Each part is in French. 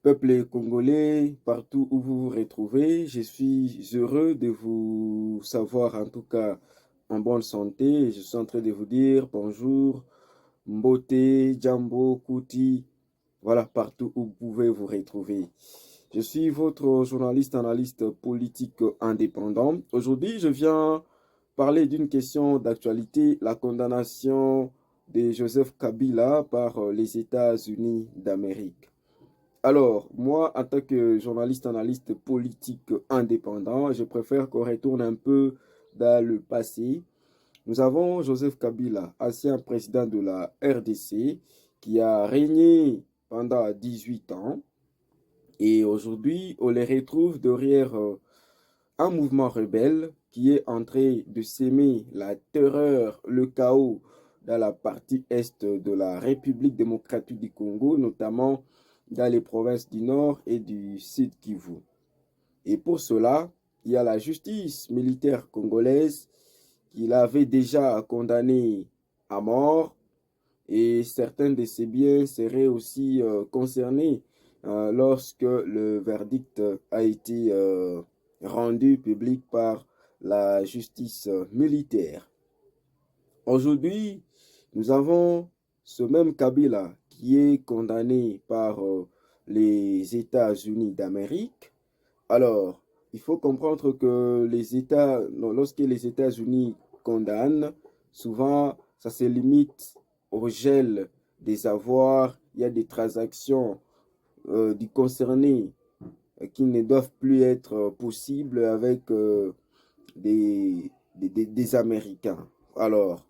Peuple congolais, partout où vous vous retrouvez, je suis heureux de vous savoir en tout cas en bonne santé. Je suis en train de vous dire bonjour, Mbote, Jambo, Kuti, voilà, partout où vous pouvez vous retrouver. Je suis votre journaliste, analyste politique indépendant. Aujourd'hui, je viens parler d'une question d'actualité, la condamnation de Joseph Kabila par les États-Unis d'Amérique. Alors, moi, en tant que journaliste, analyste politique indépendant, je préfère qu'on retourne un peu dans le passé. Nous avons Joseph Kabila, ancien président de la RDC, qui a régné pendant 18 ans. Et aujourd'hui, on les retrouve derrière un mouvement rebelle qui est en train de s'aimer la terreur, le chaos dans la partie est de la République démocratique du Congo, notamment dans les provinces du Nord et du Sud Kivu. Et pour cela, il y a la justice militaire congolaise qui l'avait déjà condamné à mort et certains de ses biens seraient aussi concernés lorsque le verdict a été rendu public par la justice militaire. Aujourd'hui, nous avons ce même Kabila qui est condamné par les États-Unis d'Amérique. Alors, il faut comprendre que les États, non, lorsque les États-Unis condamnent, souvent, ça se limite au gel des avoirs. Il y a des transactions du concerné qui ne doivent plus être possibles avec des Américains. Alors,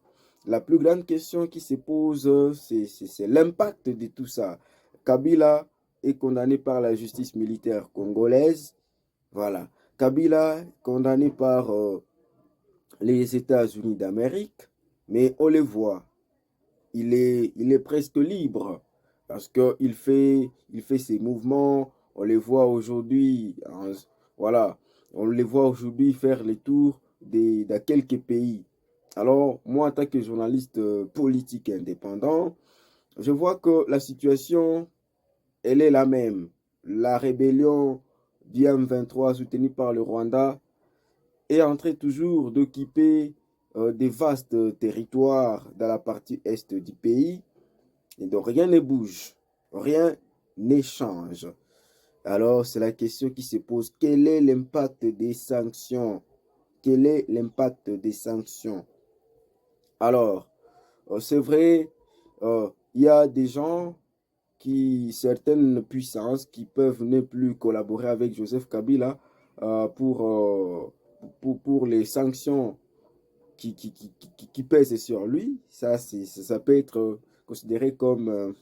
la plus grande question qui se pose, c'est l'impact de tout ça. Kabila est condamné par la justice militaire congolaise. Voilà. Kabila condamné par les États-Unis d'Amérique, mais on le voit, il est presque libre parce il fait ses mouvements. On les voit aujourd'hui, voilà, on les voit aujourd'hui faire les tours de quelques pays. Alors, moi, en tant que journaliste politique indépendant, je vois que la situation, elle est la même. La rébellion du M23 soutenue par le Rwanda est en train toujours d'occuper des vastes territoires dans la partie est du pays. Et donc rien ne bouge, rien n'échange. Alors c'est la question qui se pose, quel est l'impact des sanctions? Quel est l'impact des sanctions? Alors, c'est vrai, il y a des gens certaines puissances qui peuvent ne plus collaborer avec Joseph Kabila pour les sanctions qui pèsent sur lui. Ça peut être considéré comme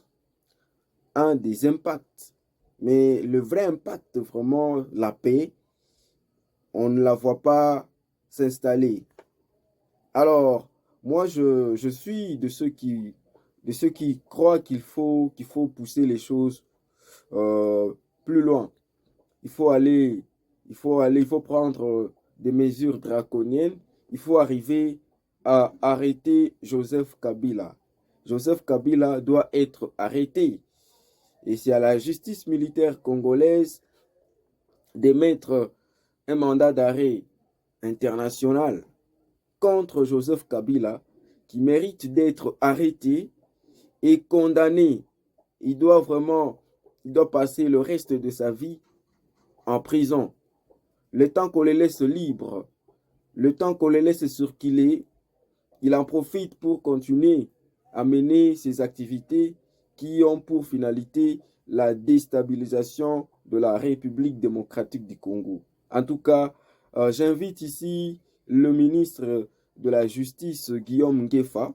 un des impacts. Mais le vrai impact, vraiment, la paix, on ne la voit pas s'installer. Alors, moi, je suis de ceux qui croient qu'il faut pousser les choses plus loin. Il faut aller, il faut prendre des mesures draconiennes. Il faut arriver à arrêter Joseph Kabila. Joseph Kabila doit être arrêté. Et c'est à la justice militaire congolaise d'émettre un mandat d'arrêt international contre Joseph Kabila qui mérite d'être arrêté et condamné. Il doit passer le reste de sa vie en prison. Le temps qu'on les laisse libres, le temps qu'on les laisse circuler, il en profite pour continuer à mener ses activités qui ont pour finalité la déstabilisation de la République démocratique du Congo. En tout cas, j'invite ici le ministre de la Justice, Guillaume Ngefa,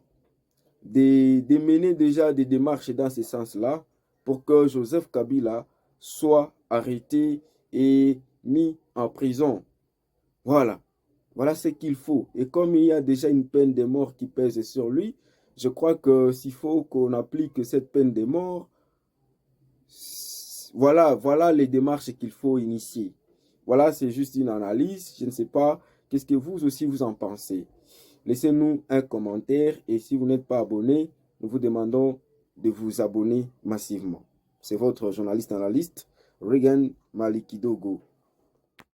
de mener déjà des démarches dans ce sens-là pour que Joseph Kabila soit arrêté et mis en prison. Voilà. Voilà ce qu'il faut. Et comme il y a déjà une peine de mort qui pèse sur lui, je crois que s'il faut qu'on applique cette peine de mort, voilà les démarches qu'il faut initier. Voilà, c'est juste une analyse. Je ne sais pas, qu'est-ce que vous aussi vous en pensez? Laissez-nous un commentaire et si vous n'êtes pas abonné, nous vous demandons de vous abonner massivement. C'est votre journaliste analyste, Regan Malikidogo.